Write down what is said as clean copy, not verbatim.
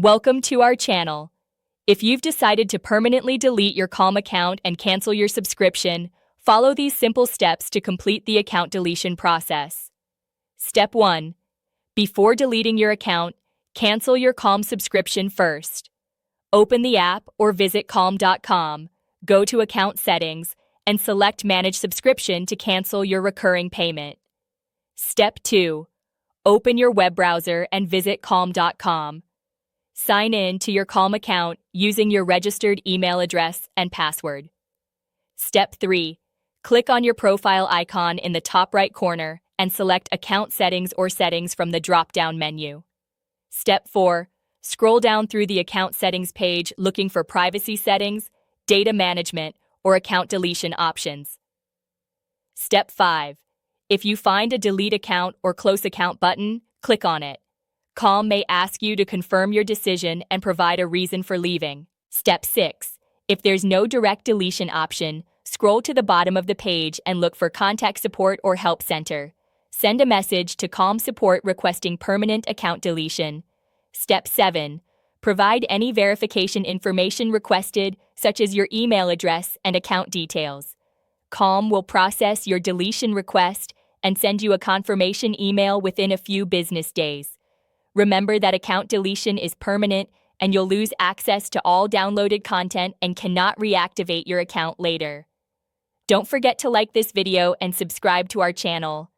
Welcome to our channel. If you've decided to permanently delete your Calm account and cancel your subscription, follow these simple steps to complete the account deletion process. Step 1. Before deleting your account, cancel your Calm subscription first. Open the app or visit calm.com, go to Account Settings, and select Manage Subscription to cancel your recurring payment. Step 2. Open your web browser and visit calm.com. Sign in to your Calm account using your registered email address and password. Step 3. Click on your profile icon in the top right corner and select Account Settings or Settings from the drop-down menu. Step 4. Scroll down through the Account Settings page looking for Privacy Settings, Data Management, or Account Deletion options. Step 5. If you find a Delete Account or Close Account button, click on it. Calm may ask you to confirm your decision and provide a reason for leaving. Step 6. If there's no direct deletion option, scroll to the bottom of the page and look for Contact Support or Help Center. Send a message to Calm Support requesting permanent account deletion. Step 7. Provide any verification information requested, such as your email address and account details. Calm will process your deletion request and send you a confirmation email within a few business days. Remember that account deletion is permanent and you'll lose access to all downloaded content and cannot reactivate your account later. Don't forget to like this video and subscribe to our channel.